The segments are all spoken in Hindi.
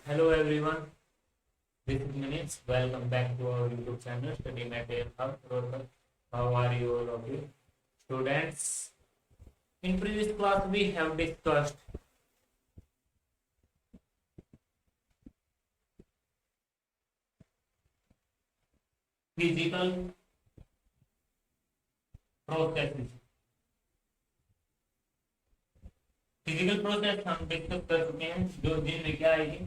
Hello everyone, this is Manish. Welcome back to our YouTube channel Study Material Hub. How are you all of you? Students, in previous class we have discussed physical processes. Physical process हम डिस्कस कर चुके हैं जो जिनमें क्या आएगी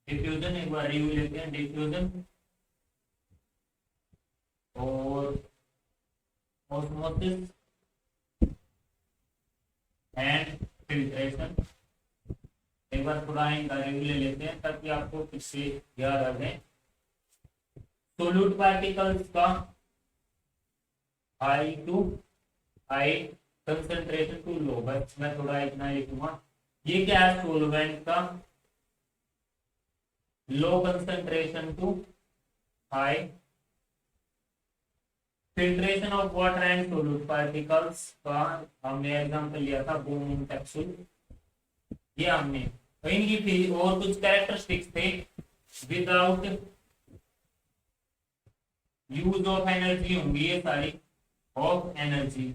डिफ्यूजन। एक बार रिव्यू लेते हैं। डिफ्यूजन और ऑस्मोसिस एंड फिल्ट्रेशन। एक बार पूरा इनका रिव्यू ले लेते हैं ताकि आपको फिर से याद आ जाए। सोल्यूट पार्टिकल्स का high to high concentration to low. बस मैं थोड़ा इतना लिखूंगा। ये क्या है? सोलवेंट का low concentration to high. Filtration of water and solute particles का हमने एग्जांपल लिया था बूम कैप्सूल। ये हमने इनकी फिर और कुछ कैरेक्टरिस्टिक्स थे। विदाउट यूज ऑफ एनर्जी होंगी ये सारी, ऑफ एनर्जी।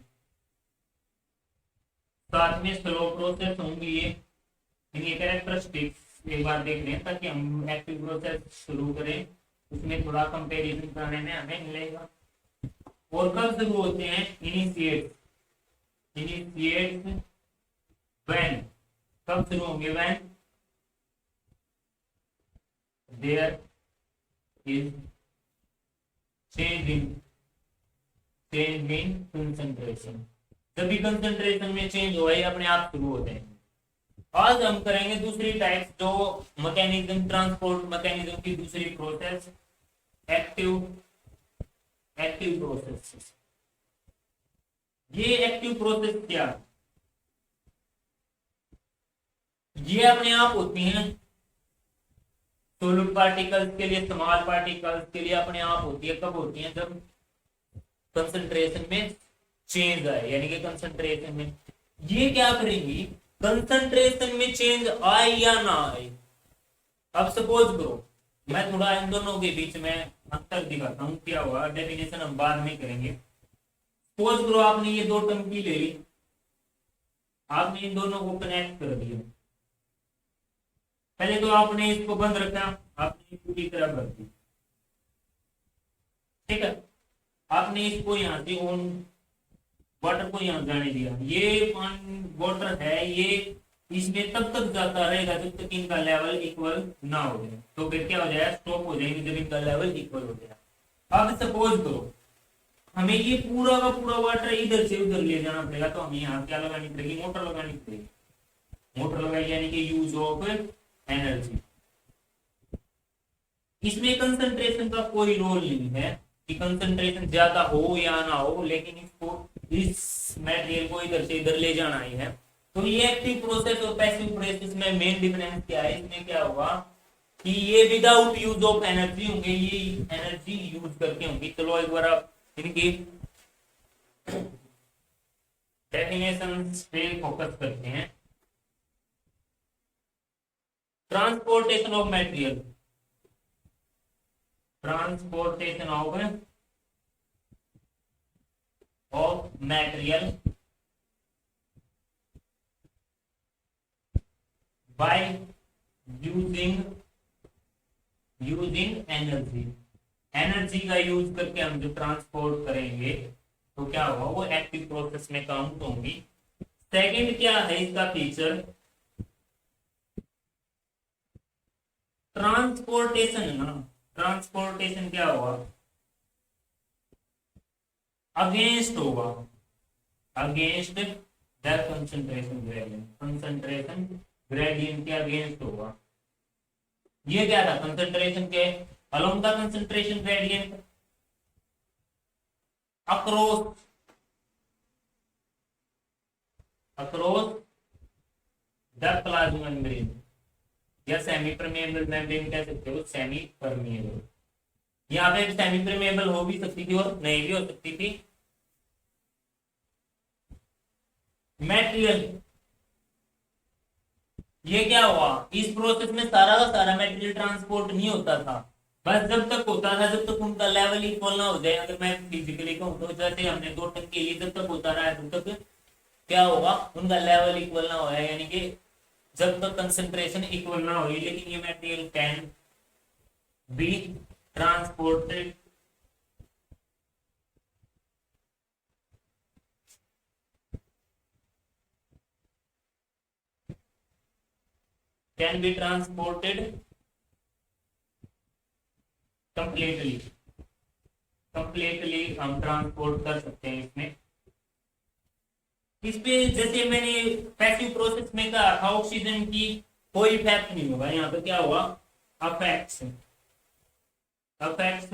साथ में स्लो प्रोसेस होंगी ये। इनकी कैरेक्टरिस्टिक्स एक बार देख लें ताकि हम एक्टिव प्रोसेस शुरू करें, उसमें थोड़ा कंपैरिजन करने में हमें मिलेगा। और कब शुरू होते हैं? Initiate when. कब शुरू होंगे? When there is change in concentration. जब भी कंसंट्रेशन में चेंज हुआ ये अपने आप शुरू होते हैं। आज हम करेंगे दूसरी टाइप, जो मैकेनिज्म, ट्रांसपोर्ट मैकेनिज्म की दूसरी प्रोसेस, एक्टिव प्रोसेस। ये एक्टिव प्रोसेस क्या? ये अपने आप होती हैं सोल्यूट पार्टिकल्स के लिए, स्मॉल पार्टिकल्स के लिए अपने आप होती है। कब होती है? जब कंसंट्रेशन में चेंज आए, यानी कि कंसंट्रेशन में ये क्या करेंगी? कंसंट्रेशन में चेंज आए या ना आए। अब सपोज करो, मैं थोड़ा इन दोनों के बीच में अंतर दिखाता हूं क्या हुआ। डेफिनेशन हम बाद में करेंगे। सपोज करो आपने ये दो टंकी ले ली, आपने इन दोनों को कनेक्ट कर दिया। पहले तो आपने इसको बंद रखा, आपने पूरी तरह भर दी, ठीक है। आपने इसको यहां से ऑन वाटर को यहां जाने दिया। ये वाटर है, ये इसमें तब तक जाता रहेगा जब तक इनका लेवल इक्वल ना हो जाए। तो फिर क्या हो जाएगा? स्टॉप हो जाएंगे जब इनका लेवल इक्वल हो जाएगा। अब सपोज करो हमें ये पूरा का पूरा वाटर इधर से उधर ले जाना पड़ेगा, तो हमें यहाँ क्या लगानी पड़ेगी? मोटर लगानी पड़ेगी। मोटर लगाई यानी कि यूज ऑफ एनर्जी। इसमें कंसंट्रेशन का कोई रोल नहीं है कि कंसंट्रेशन ज्यादा हो या ना हो, लेकिन इसको इस मटेरियल को इधर से इधर ले जाना ही है। तो ये एक्टिव प्रोसेस और पैसिव प्रोसेस में मेन डिफरेंस क्या है? इसमें क्या होगा कि ये विदाउट यूज ऑफ एनर्जी होंगे, ये एनर्जी यूज करके होंगी। चलो एक बार आप इनकी डेफिनेशंस पे फोकस करते हैं। Transportation of material, transportation of material by using energy का यूज करके हम जो ट्रांसपोर्ट करेंगे तो क्या होगा? वो एक्टिव प्रोसेस में काउंट होंगी। सेकंड क्या है इसका फीचर? ट्रांसपोर्टेशन है ना। ट्रांसपोर्टेशन क्या होगा? अगेंस्ट होगा, against the concentration gradient. Concentration gradient के अगेंस्ट होगा। ये क्या था? कंसंट्रेशन के along the concentration gradient across the plasma membrane, या सेमी परमेएबल मेम्ब्रेन कह सकते हो, सेमी परमेएबल। यहाँ पे सेमी परमेएबल हो भी सकती थी और नहीं भी हो सकती थी। मटेरियल ये क्या हुआ, इस प्रोसेस में सारा का सारा मटेरियल ट्रांसपोर्ट नहीं होता था, बस जब तक होता था जब तक उनका लेवल इक्वल ना हो जाए। अगर मैं फिजिकली कहूँ तो जैसे हमने 2 टन के लिए जब तक होता रहा है तब तक क्या होगा, उनका लेवल इक्वल ना हो, यानी कि जब तक कंसंट्रेशन इक्वल ना हो। लेकिन ये material can be transported can be transported completely, completely हम ट्रांसपोर्ट कर सकते हैं इसमें। इस पे जैसे मैंने पैसिव प्रोसेस में कहा था ऑक्सीजन की कोई इफेक्ट नहीं होगा, यहाँ पे क्या हुआ, affects, affects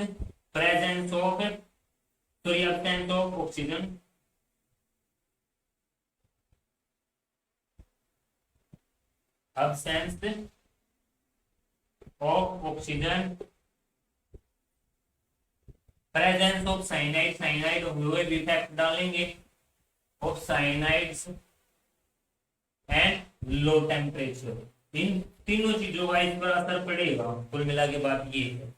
presence of sorry absence of oxygen, absence of oxygen, presence of cyanide, cyanide हुए भी इफेक्ट डालेंगे of cyanides and low temperature। इन तीनों चीजों का इस पर असर पड़ेगा। कुल मिला के बात ये है।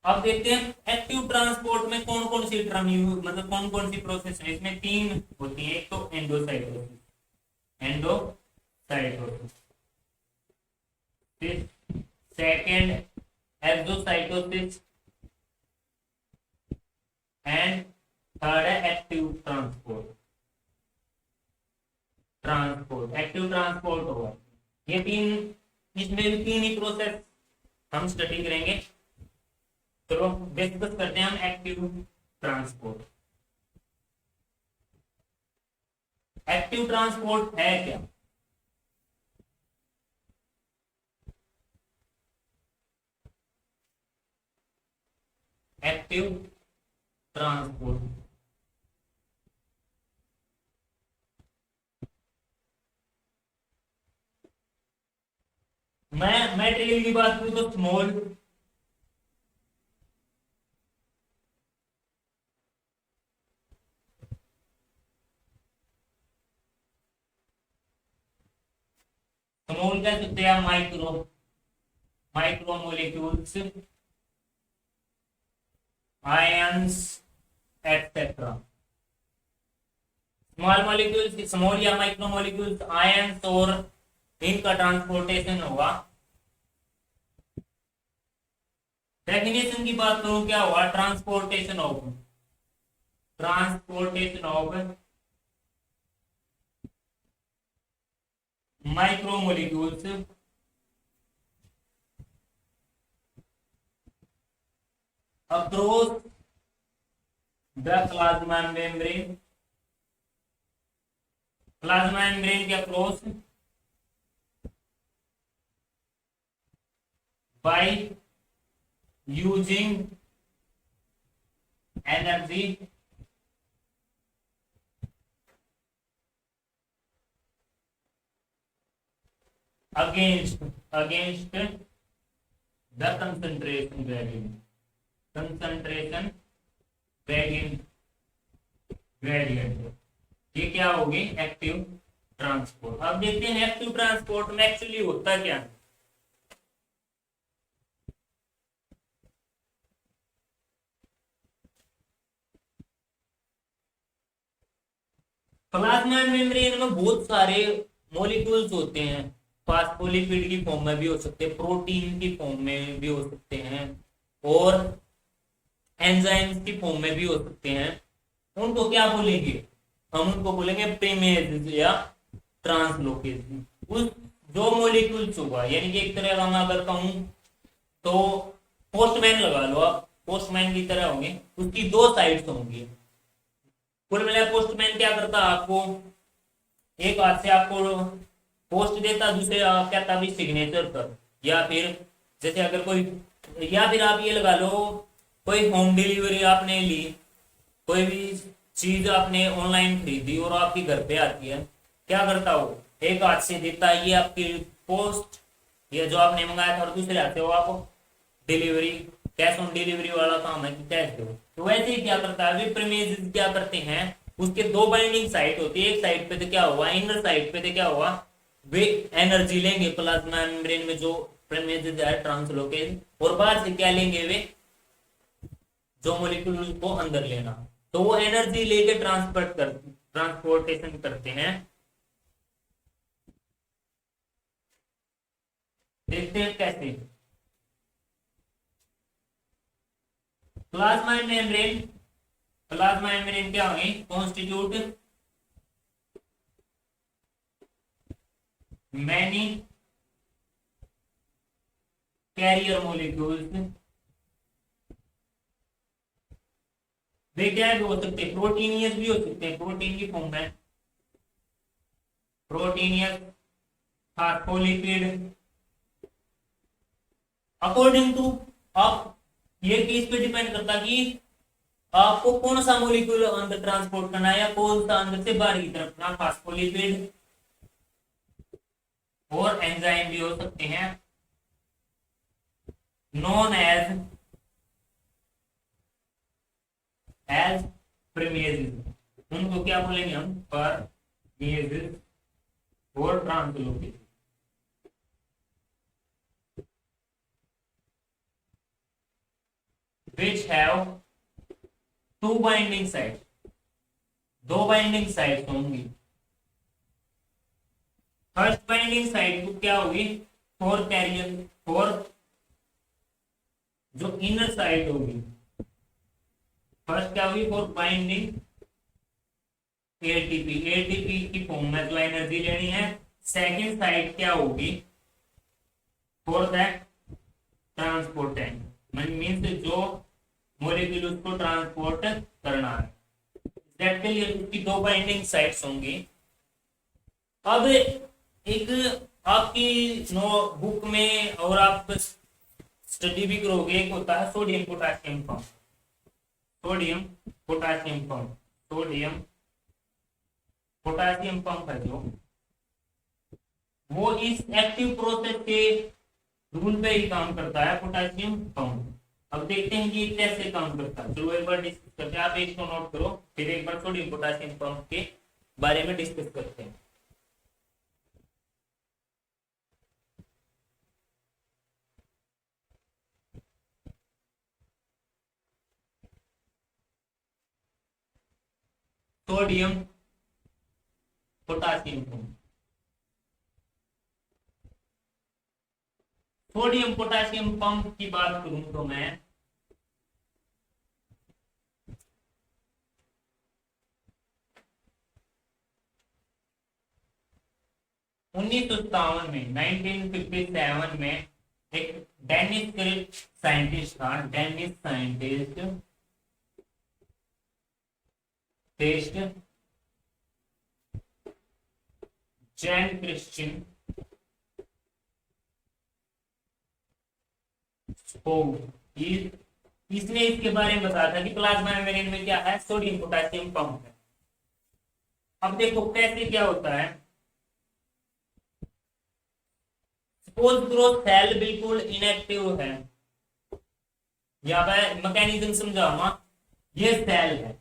अब देखते हैं एक्टिव ट्रांसपोर्ट में कौन कौन सी मतलब कौन कौन सी प्रोसेस है। इसमें 3 होती है, एक तो endocytosis, endocytosis, second exocytosis and third है active transport. Transport active transport होगा ये 3, इसमें भी 3 ही प्रोसेस हम स्टडी करेंगे। चलो डिस्कस करते हैं हम एक्टिव ट्रांसपोर्ट। एक्टिव ट्रांसपोर्ट है क्या? एक्टिव ट्रांसपोर्ट मैं मटेरियल की बात करूं तो स्मॉल स्मॉल कह सकते हैं, micro, micro molecules, ions etcetera. Small molecules, small या माइक्रो मॉलिक्यूल्स, आयंस और इनका ट्रांसपोर्टेशन होगा। डेफिनेशन की बात करूं क्या हुआ, transportation of micromolecules across the plasma membrane, plasma membrane के across by using energy against the concentration gradient, concentration gradient। ये क्या होगी, एक्टिव ट्रांसपोर्ट। अब देखते हैं एक्टिव ट्रांसपोर्ट में एक्चुअली होता क्या है। प्लाज्मा मेम्ब्रेन में बहुत सारे मॉलिक्यूल्स होते हैं, फास्फोलिपिड की फॉर्म में भी हो सकते हैं, प्रोटीन की फॉर्म में भी हो सकते हैं और एंजाइम्स की फॉर्म में भी हो सकते हैं। उनको क्या बोलेंगे, हम उनको बोलेंगे प्रीमेज या ट्रांसलोकेज। उस जो मॉलिक्यूल्स होगा, यानी कि एक तरह का मैं अगर कहूं तो पोस्टमैन लगा लो आप, पोस्टमैन की तरह होंगे, उसकी 2 साइड्स होंगी। कुल मिला पोस्टमैन क्या करता, आपको एक हाथ से आपको पोस्ट देता, दूसरे कहता भी सिग्नेचर कर, या फिर जैसे अगर कोई, या फिर आप ये लगा लो कोई होम डिलीवरी आपने ली, कोई भी चीज आपने ऑनलाइन खरीदी और आपकी घर पे आती है, क्या करता हो, एक हाथ से देता है ये आपकी पोस्ट, ये जो आपने मंगाया था, और दूसरे हाथ से वो आपको डिलीवरी, कैश ऑन डिलीवरी वाला काम है कि कैश दो। तो वैसे ही क्या करता है, विप्र में क्या करते हैं, उसके दो बाइंडिंग साइट होती है, एक साइड पे तो क्या हुआ, इनर साइड पे तो क्या हुआ, वे एनर्जी लेंगे प्लाज्मा मेम्ब्रेन में जो प्रेमेजेस है ट्रांसलोकेज, और बाहर से क्या लेंगे वे, जो मोलिक्यूल को अंदर लेना, तो वो एनर्जी लेके ट्रांसपोर्टेशन करते हैं। देखते हैं कैसे। प्लाज्मा मेम्ब्रेन, प्लाज्मा मेम्ब्रेन क्या होंगे, कॉन्स्टिट्यूट मैनी कैरियर मोलिक्यूल्स। वे क्या भी हो सकते हैं, प्रोटीनियस भी हो सकते हैं, प्रोटीन की फॉर्म में, प्रोटीनियस, फॉस्फोलिपिड, अकॉर्डिंग टू, आप ये किस पे डिपेंड करता है कि आपको कौन सा मॉलिक्यूल अंदर ट्रांसपोर्ट करना है, या कौन सा अंदर से बाहर की तरफ ना, फॉस्फोलिपिड और एंजाइम भी हो सकते हैं नॉन एज प्रीमेजेस, उनको क्या बोलेंगे हम, परमेजेस और translocase. which have two binding sites, दो बाइंडिंग साइट होंगी। फर्स्ट बाइंडिंग साइट को क्या होगी, फॉर कैरियर, फॉर जो इनर साइट होगी, फर्स्ट क्या होगी, फॉर बाइंडिंग एटीपी, एटीपी की फॉर्म में जो एनर्जी लेनी है। सेकेंड साइट क्या होगी, फॉर दैट ट्रांसपोर्टेंट, मीन्स जो मोलिक्यूल उसको ट्रांसपोर्ट करना है, दैट के लिए उसकी दो बाइंडिंग साइट्स होंगी। अब एक आपकी नो बुक में और आप स्टडी भी करोगे, एक होता है sodium potassium pump, sodium potassium pump, sodium potassium pump है जो, वो इस एक्टिव प्रोसेस के रूल पे ही काम करता है, पोटासियम पंप। अब देखते हैं कि कैसे काम करता है, चलो एक बार डिस्कस करते हैं, आप इसको नोट करो, फिर एक बार सोडियम पोटासियम पंप के बारे में डिस्कस करते हैं। Sodium potassium pump, sodium potassium pump की बात करूं तो मैं 1957 में, 1957 में एक डेनिश साइंटिस्ट था, डेनिश साइंटिस्ट जैन क्रिश्चियन इसने इसके बारे में बताया था कि प्लाज्मा मेम्ब्रेन में क्या है, सोडियम पोटेशियम पंप है। अब देखो कैसे क्या होता है, सपोज करो सेल बिल्कुल इनएक्टिव है, या मैं मैकेनिज्म समझाऊंगा। ये सेल है,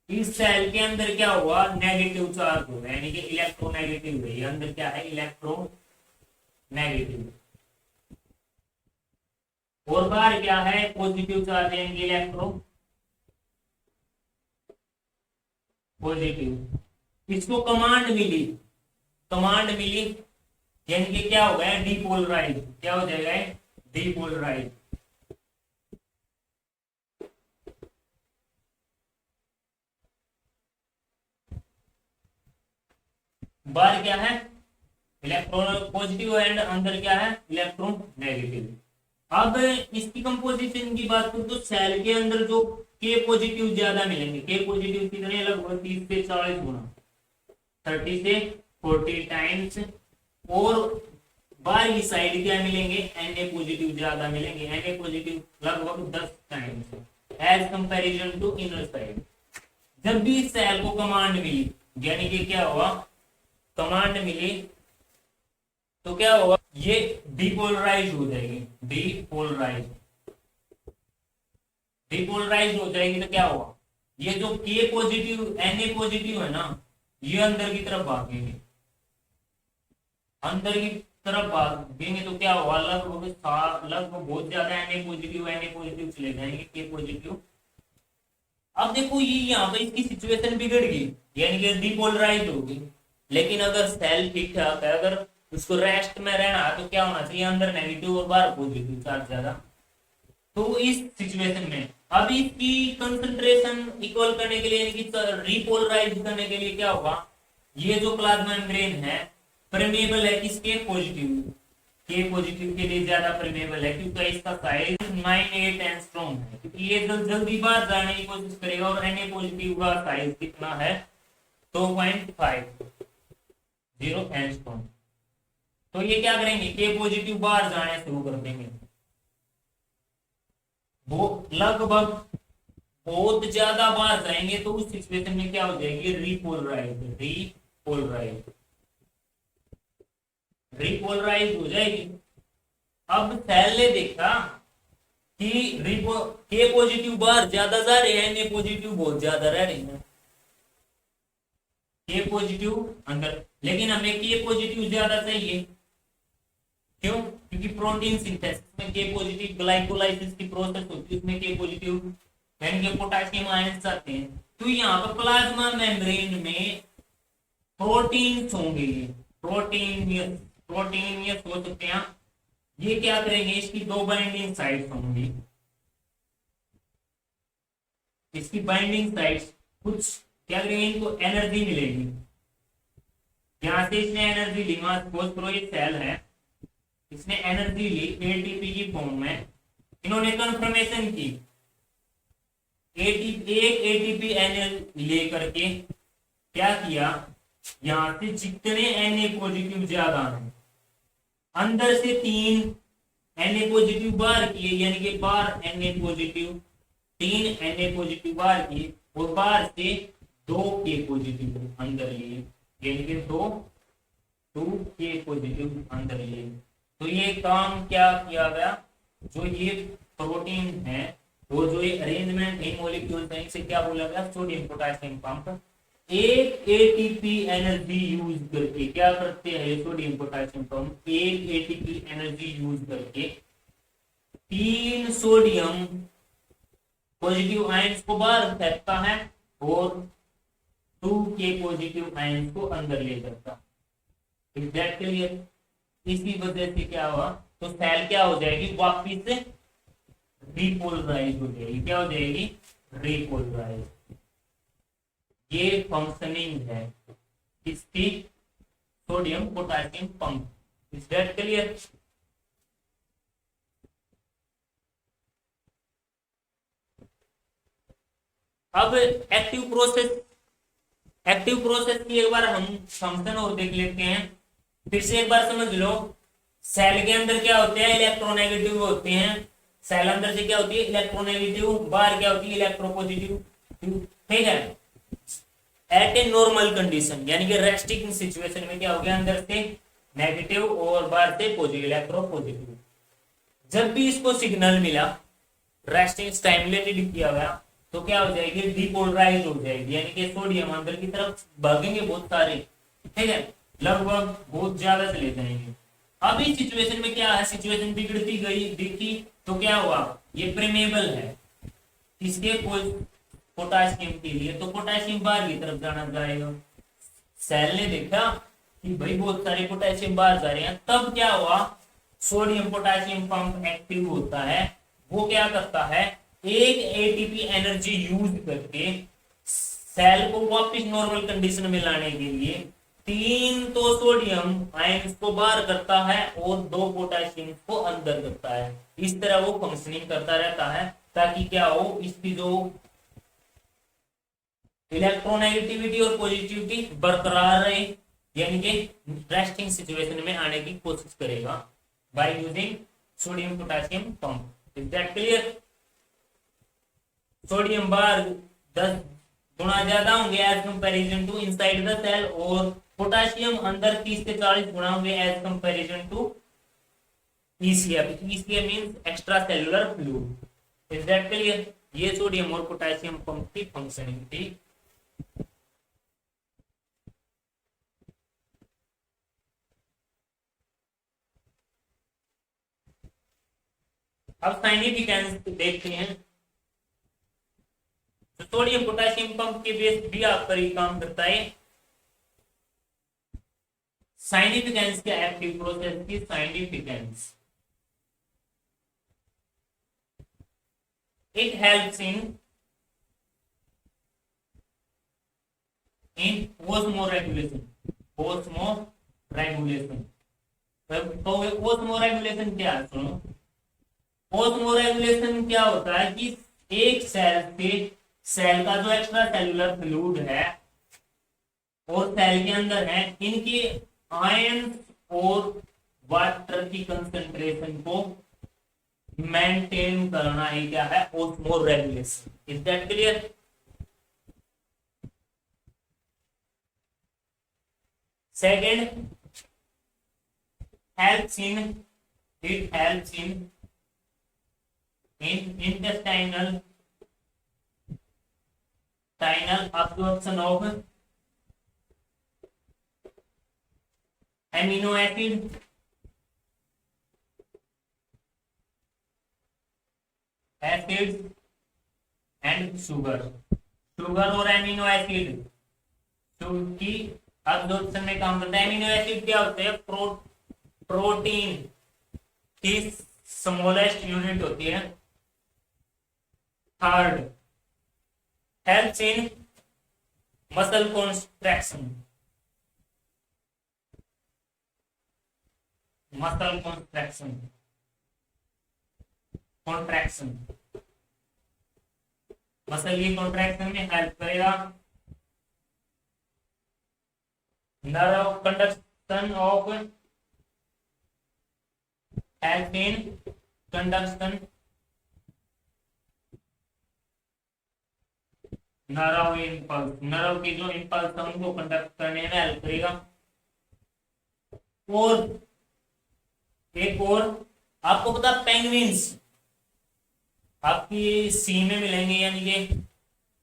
इस सेल के अंदर क्या हुआ, नेगेटिव चार्ज हो यानी कि इलेक्ट्रोनेगेटिव है, ये अंदर क्या है, इलेक्ट्रोनेगेटिव, और बाहर क्या है, पॉजिटिव चार्ज यानी कि इलेक्ट्रो पॉजिटिव। इसको कमांड मिली यानी कि क्या हो गया, डीपोलराइज, क्या हो जाएगा, डीपोलराइज। बाहर क्या है, इलेक्ट्रॉन पॉजिटिव एंड अंदर क्या है, इलेक्ट्रॉन नेगेटिव। अब इसकी कंपोजिशन की बात करूं तो सेल के अंदर जो के पॉजिटिव ज्यादा मिलेंगे, के पॉजिटिव कितने, लगभग 30 से 40 गुना, 30 से 40 टाइम्स, और बाहर की साइड क्या मिलेंगे, Na पॉजिटिव ज्यादा मिलेंगे, Na पॉजिटिव लगभग 10 times as comparison to inner side. जब भी सेल को कमांड मिली, यानी कि क्या हुआ, कमांड मिली, तो क्या होगा, ये डीपोलराइज हो जाएगी, डीपोलराइज हो जाएगी, तो क्या होगा, ये जो के पॉजिटिव Na पॉजिटिव है ना, ये अंदर की तरफ भागेंगे, अंदर की तरफ भागेंगे तो क्या होगा, लगभग बहुत ज्यादा Na पॉजिटिव चले जाएंगे, के पॉजिटिव। अब देखो ये यहाँ पे इसकी सिचुएशन बिगड़ गई, यानी कि डिपोलराइज होगी। लेकिन अगर सेल ठीक ठाक है, अगर उसको रेस्ट में रहना है तो क्या होना चाहिए, अंदर नेगेटिव और बाहर पॉजिटिव चार्ज ज्यादा। तो इस सिचुएशन में अब इसकी कंसंट्रेशन इक्वल करने के लिए, यानी कि रिपोलराइज करने के लिए क्या होगा, ये जो प्लाज्मा मेम्ब्रेन है परमेबल है किसके, पॉजिटिव के पॉजिटिव के लिए ज्यादा परमेबल है, क्योंकि इसका साइज 9-8 एंगस्ट्रॉम है, क्योंकि ये जल्दी बाहर जाने की कोशिश करेगा। और Na पॉजिटिव का साइज कितना है, 2.50 एंगस्ट्रॉम। तो ये क्या करेंगे, के पॉजिटिव बाहर जाने शुरू कर देंगे, वो लगभग बहुत ज्यादा बाहर जाएंगे। तो उस सिचुएशन में क्या हो जाएगी, रिपोलराइज हो जाएगी। अब सेल ने देखा कि के पॉजिटिव बाहर ज्यादा जा रहे हैं, Na पॉजिटिव बहुत ज्यादा रह रहे हैं, के पॉजिटिव अंदर, लेकिन हमें के पॉजिटिव ज्यादा चाहिए। क्यों, क्योंकि प्रोटीन सिंथेसिस में के पॉजिटिव, ग्लाइकोलाइसिस की प्रोसेस होती है, उसमें के पॉजिटिव यानी कि पोटेशियम आयंस आते हैं। तो यहाँ पर प्लाज्मा मेम्ब्रेन में प्रोटीन्स होंगे, प्रोटीनियस हो सकते हैं। ये क्या करेंगे, इसकी 2 बाइंडिंग साइट्स होंगी, इसकी बाइंडिंग साइट्स कुछ क्या करेंगे, इनको एनर्जी मिलेगी, यहां से इसने एनर्जी ली, सपोज करो ये सेल है, इसने एनर्जी ली एटीपी की फॉर्म में, इन्होंने कंफर्मेशन की, एक एटीपी एनर्जी लेकर के क्या किया, यहां से जितने Na पॉजिटिव ज्यादा है, अंदर से 3 Na पॉजिटिव बाहर किए, यानी कि बाहर Na पॉजिटिव 3 Na पॉजिटिव बाहर किए, और बाहर से 2 के पॉजिटिव अंदर लिए, यानी कि 2 के पॉजिटिव अंदर लिए। तो ये काम क्या किया गया, जो ये प्रोटीन है, वो जो ये अरेंजमेंट है मॉलिक्यूल्स है, इसे क्या बोला गया, सोडियम पोटेशियम पंप। एक एटीपी एनर्जी यूज करके क्या करते हैं, सोडियम पोटेशियम पंप एक एटीपी एनर्जी यूज करके 3 सोडियम पॉजिटिव आयंस को बाहर फेंकता है और 2 के पॉजिटिव आयंस को अंदर ले जाता। Exact clear. इसी वजह से क्या हुआ, तो सेल क्या हो जाएगी, वापिस से रिपोलराइज हो जाएगी, क्या हो जाएगी, रिपोलराइज। ये फंक्शनिंग है इसकी sodium potassium pump. Is that clear. अब एक्टिव प्रोसेस की एक बार हम फंक्शन और देख लेते हैं, फिर से एक बार समझ लो। सेल के अंदर क्या होते हैं, इलेक्ट्रोनेगेटिव होते हैं, सेल अंदर से क्या होती है, इलेक्ट्रोनेगेटिव, बाहर क्या होती है, इलेक्ट्रोपॉजिटिव, ठीक है। एट ए नॉर्मल कंडीशन, यानी कि रेस्टिंग सिचुएशन में क्या हो गया, अंदर से नेगेटिव और बाहर से पॉजिटिव, इलेक्ट्रोपॉजिटिव। जब भी इसको सिग्नल मिला, रेस्टिंग स्टिमुलेटेड किया गया, तो क्या हो जाएगी, डिपोलराइज हो जाएगी, यानी कि सोडियम अंदर की तरफ भागेंगे बहुत सारे, ठीक है, लगभग बहुत ज्यादा चले जाएंगे। अब इस सिचुएशन में क्या है, सिचुएशन बिगड़ती गई, देखी तो क्या हुआ, ये प्रेमेबल है इसके पोटेशियम के लिए, तो पोटेशियम बाहर की तरफ जाना जाएगा। सेल ने देखा कि भाई बहुत सारे पोटेशियम बाहर जा रहे हैं, तब क्या हुआ, सोडियम पोटेशियम पंप एक्टिव होता है। वो क्या करता है, एक एटीपी एनर्जी यूज करके सेल को वापस नॉर्मल कंडीशन में लाने के लिए 3 तो सोडियम आयंस को बाहर करता है और 2 पोटेशियम को अंदर करता है। इस तरह वो फंक्शनिंग करता रहता है, ताकि क्या हो, इसकी जो इलेक्ट्रोनेगेटिविटी और पॉजिटिविटी बरकरार रहे, यानी कि रेस्टिंग सिचुएशन में आने की कोशिश करेगा by using sodium potassium pump. Is that clear. Sodium बाहर 10 गुना ज्यादा होंगे as comparison to inside the cell, और पोटेशियम अंदर 30 से 40 गुना होंगे as comparison to ECF। ECF means extra cellular fluid. Is that clear. ये सोडियम और पोटेशियम पंप की फंक्शनिंग थी। अब साइनिफिकेंस देखते हैं। तो सोडियम पोटेशियम पंप के बेस भी आप पर ही काम करता है। साइनिफिकेंस क्या एक्टिव प्रोसेस की साइनिफिकेंस, इट हेल्प्स इन ओस्मोरेगुलेशन। ओस्मोरेगुलेशन, तो ओस्मोरेगुलेशन क्या है सुनो। ओस्मोरेगुलेशन क्या होता है कि एक सेल से सेल का जो एक्स्ट्रा सेलुलर फ्लूइड है और सेल के अंदर है, इनकी आयन और वाटर की कंसंट्रेशन को मेंटेन करना ही क्या है, osmoregulation. Is that clear? Second, helps in it helps in intestinal absorption of amino acid acids and sugar और एमिनो एसिड की अब्जॉर्प्शन में काम करता है। एमिनो एसिड क्या होते हैं? प्रोटीन की स्मॉलेस्ट यूनिट होती है। Third, helps in muscle contraction, muscle contraction muscle की कॉन्ट्रैक्शन में हेल्प करेगा। Nerve conduction of help in conduction nerve impulse, nerve की जो इंपल्स है उनको कंडक्ट करने में हेल्प करेगा। और एक और आपको पता, पेंगुइन्स आपकी सी में मिलेंगे, यानी कि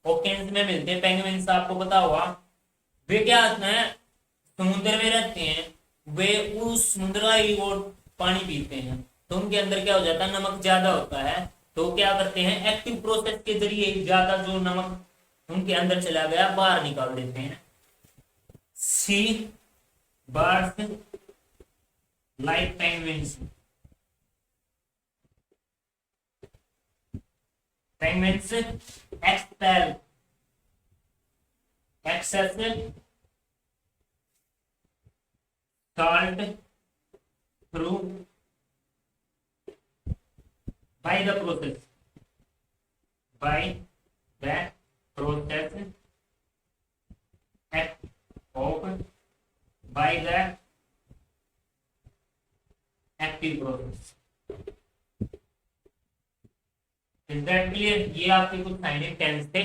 ओकेन्स में मिलते हैं पेंगुइन्स, आपको पता होगा। वे क्या हैं, समुद्र में रहते हैं, वे उस समुद्र का ही वो पानी पीते हैं, तो उनके अंदर क्या हो जाता है, नमक ज्यादा होता है। तो क्या करते हैं, एक्टिव प्रोसेस के जरिए ज्यादा जो नमक उनके अंदर चला गया बाहर निकाल देते हैं। Sea birds like penguins, penguins expel excess salt through by the process of by the active process। Is that clear? ये आपके कुछ साइनिक टेंस थे।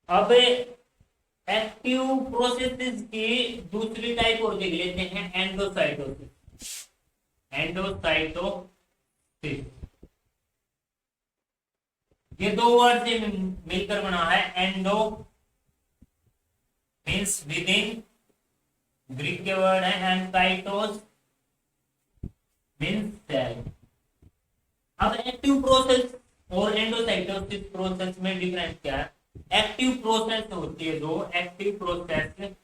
अब एक्टिव प्रोसेसेस की दूसरी टाइप और देख लेते हैं, एंडोसाइटोसिस। एंडोसाइटोसिस ये दो वर्ड से मिलकर बना है। Endo means with in, Greek के वर्ड है, एंड साइटोस मीन्स सेल। अब एक्टिव प्रोसेस और एंडोसाइटोसिस प्रोसेस में डिफरेंस क्या है? एक्टिव प्रोसेस होती है दो, एक्टिव प्रोसेस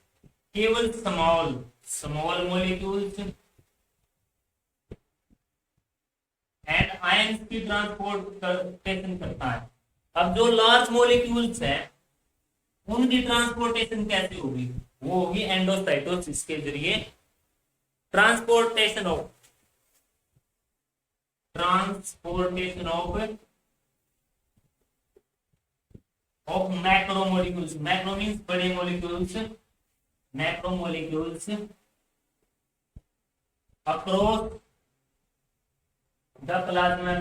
केवल स्मॉल मॉलिक्यूल्स एंड आयंस की ट्रांसपोर्टेशन करता है। अब जो लार्ज मॉलिक्यूल्स हैं उनकी ट्रांसपोर्टेशन कैसे होगी? वो होगी एंडोसाइटोसिस के जरिए। Transportation of macromolecules, macro means बड़े molecules, macromolecules across the plasma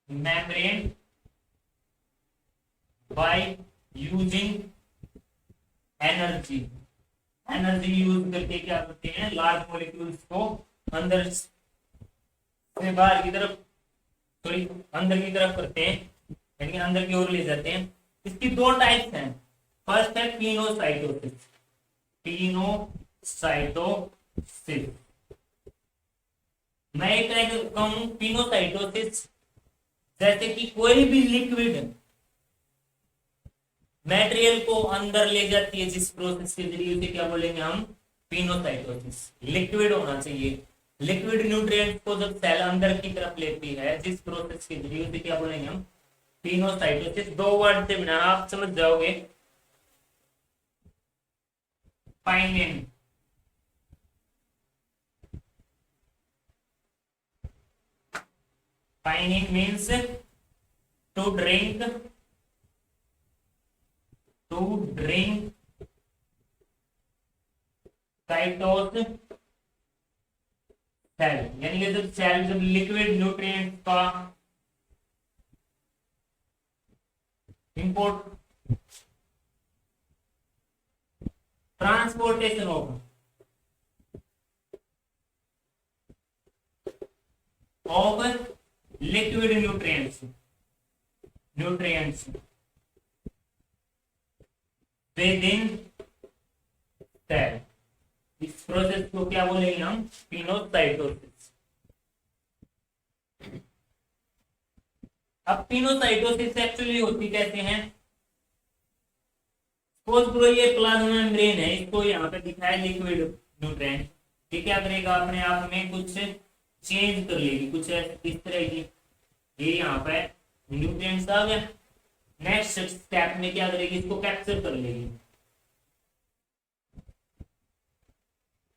membrane by using energy. Energy use करके क्या करते हैं, लार्ज मॉलिक्यूल्स को अंदर से बाहर की तरफ, थोड़ी अंदर की तरफ करते हैं, यानी अंदर की ओर ले जाते हैं। इसकी दो टाइप्स हैं। फर्स्ट है पिनोसाइटोसिस। पिनोसाइटोसिस मैं एक तरह कहूं पिनोसाइटोसिस, जैसे कि कोई भी लिक्विड मटेरियल को अंदर ले जाती है जिस प्रोसेस के जरिए, उसे क्या बोलेंगे हम, पिनोसाइटोसिस। लिक्विड होना चाहिए। लिक्विड न्यूट्रिएंट्स को जब सेल अंदर की तरफ लेती है जिस प्रोसेस के जरिए, उसे क्या बोलेंगे हम, पिनोसाइटोसिस। दो वर्ड से बना, आप समझ जाओगे। Pinein, pinein means to drink, to drink cytosis cell, यानी कि जब सेल जब लिक्विड न्यूट्रिएंट्स का import transportation of liquid nutrients within cell, इस प्रोसेस को क्या बोलेंगे हम, पिनोसाइटोसिस। अब पिनोसाइटोसिस एक्चुअली होती कैसे हैं, सपोज करो ये प्लाज्मा मेम्ब्रेन है, इसको यहाँ पे दिखाया लिक्विड न्यूट्रिएंट, ये क्या करेगा, अपने आप में कुछ चेंज कर लेगी, कुछ इस तरह की, ये यहाँ पे न्यूट्रिएंट्स आ गया। नेक्स्ट स्टेप में क्या करेगी, इसको कैप्चर कर लेगी,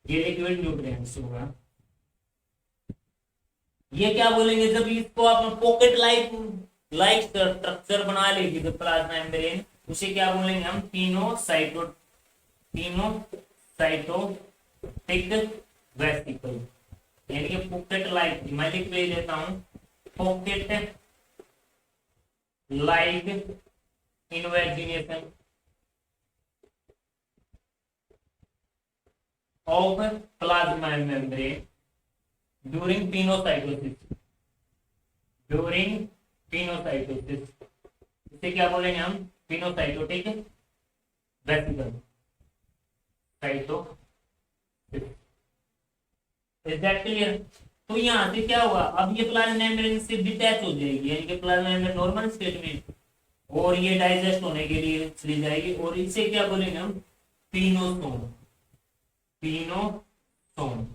ये लिक्विड न्यूट्रिएंट्स होगा। ये क्या बोलेंगे, जब इसको आप पॉकेट लाइक स्ट्रक्चर बना लेगी जब प्लाज्मा मेम्ब्रेन, उसे क्या बोलेंगे हम, पिनोसाइटोटिक वेसिकल, यानी कि पॉकेट लाइक, मैं लिख देता हूं, pocket like invagination of plasma membrane during pinocytosis, इसे क्या बोलेंगे हम, pinocytotic vesicle, cytosis. Is that clear? तो यहां से क्या होगा, अब ये प्लाज्मा मेम्ब्रेन से डिटैच हो जाएगी, यानी कि प्लाज्मा मेम्ब्रेन नॉर्मल स्टेट में, और ये डाइजेस्ट होने के लिए चली जाएगी, और इसे क्या बोलेंगे हम, पिनोसोम। पिनोसोम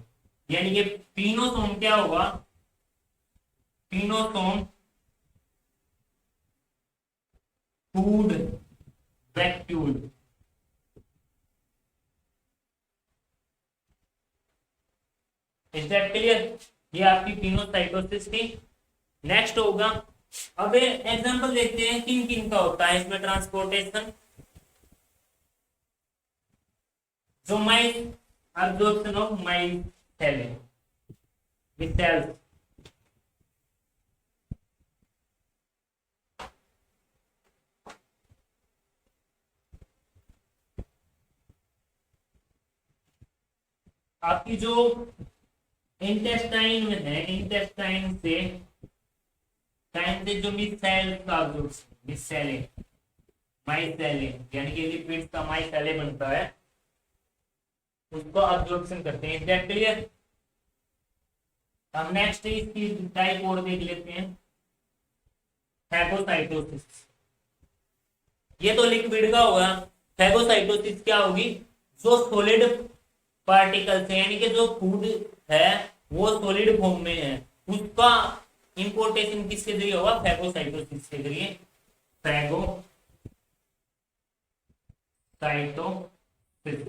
यानी कि पिनोसोम क्या होगा, pinosome food vacuole, is that clear? ये आपकी पिनोसाइटोसिस थी। नेक्स्ट होगा, अब एग्जांपल देखते हैं किन किन का होता है इसमें ट्रांसपोर्टेशन। जो absorption of mycelium with cells, आपकी जो इंटेस्टाइन में है, इंटेस्टाइन से जो मिससेल का मिससेले माइसेले, यानी कि लिपिड्स का माइसेले बनता है, उसको अब्जॉर्प्शन करते हैं। That clear? हम नेक्स्ट इसकी टाइप और देख लेते हैं, फैगोसाइटोसिस। ये तो लिक्विड का होगा। फैगोसाइटोसिस क्या होगी, जो सॉलिड पार्टिकल्स है, यानी कि जो फूड है वो सॉलिड फॉर्म में है, उसका इंपोर्टेशन किसके जरिए होगा, फैगोसाइटोसिस के जरिए। फैगोसाइटोसिस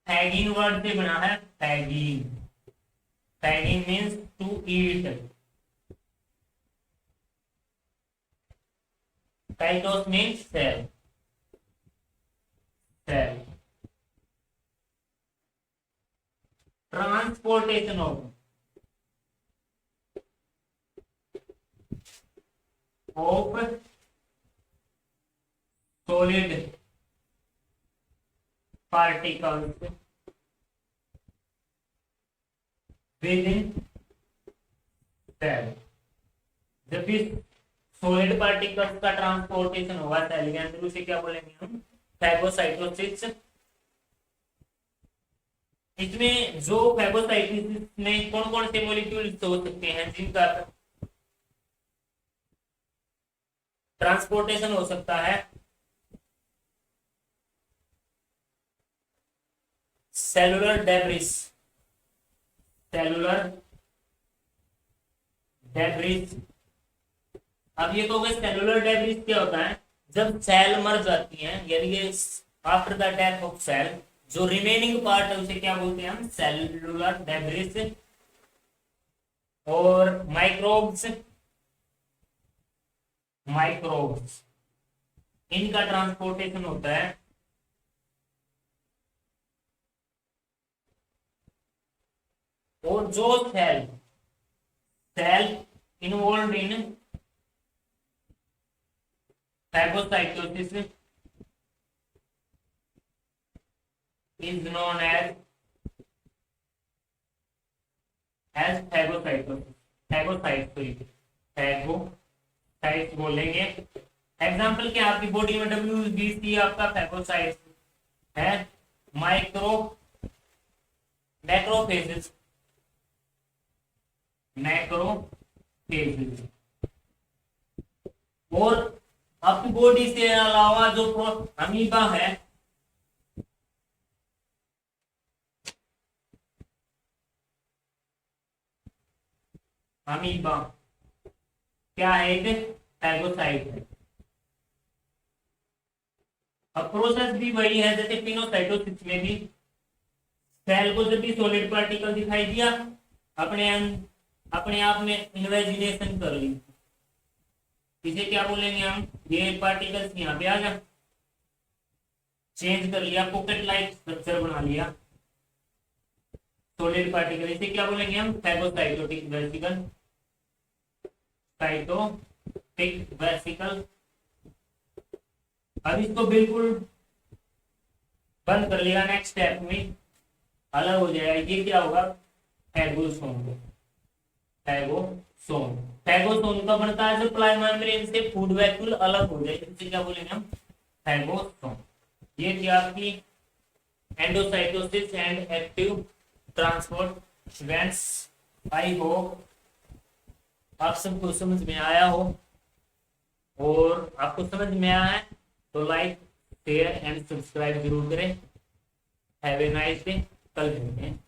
फैगिन वर्ड से बना है, फैगिन। फैगिन मीन्स टू ईट, साइटोस means cell, cell. Transportation of of solid particles within cell. जब भी सॉलिड पार्टिकल्स का ट्रांसपोर्टेशन होगा सेल के अंदर, उसे क्या बोलेंगे हम? फैगोसाइटोसिस। इसमें जो फैगोसाइटोसिस में कौन कौन से मॉलिक्यूल्स हो सकते हैं जिनका ट्रांसपोर्टेशन हो सकता है? Cellular debris, cellular debris. अब ये तो हो गए सेलुलर डेब्रिस। क्या होता है? जब सेल मर जाती हैं, यानी कि after the death of cell जो रिमेनिंग पार्ट है उसे क्या बोलते हैं हम? Cellular debris. और माइक्रोब्स, माइक्रोब्स इनका ट्रांसपोर्टेशन होता है और जो cell cell involve in phagocytosis is known as phagocytosis, phagocytes बोलेंगे। एग्जाम्पल क्या? आपकी बॉडी में WBC आपका फैगोसाइट्स है। Macrophages, macrophages. और आपकी बॉडी से अलावा जो अमीबा है, अमीबा क्या है? एक फैगोसाइट है। अब प्रोसेस भी वही है जैसे पिनोसाइटोसिस में भी सेल को जब भी सॉलिड पार्टिकल दिखाई दिया, अपने आप में इन्वेजिनेशन कर ली। इसे क्या बोलेंगे हम? ये पार्टिकल्स यहाँ पे आ गया, चेंज कर लिया, पॉकेट लाइक स्ट्रक्चर बना लिया सॉलिड पार्टिकल। इसे क्या बोलेंगे हम? फैगोसाइटोटिक वेसिकल, साइटोटिक वेसिकल। अब इसको बिल्कुल बंद कर लिया, नेक्स्ट स्टेप में अलग हो जाएगा। ये क्या होगा? फैगोसोम। फैगोसोम, फैगोसोम का बनता है जो प्लाज्मा मेम्ब्रेन से फूड वैक्यूल अलग हो जाए, इसे क्या बोलेंगे हम? फैगोसोम। ये थी आपकी endocytosis and active transport events. I hope आप सबको समझ में आया हो, और आपको समझ में आया है तो लाइक, शेयर एंड सब्सक्राइब जरूर करें। Have a nice day. कल मिलते हैं।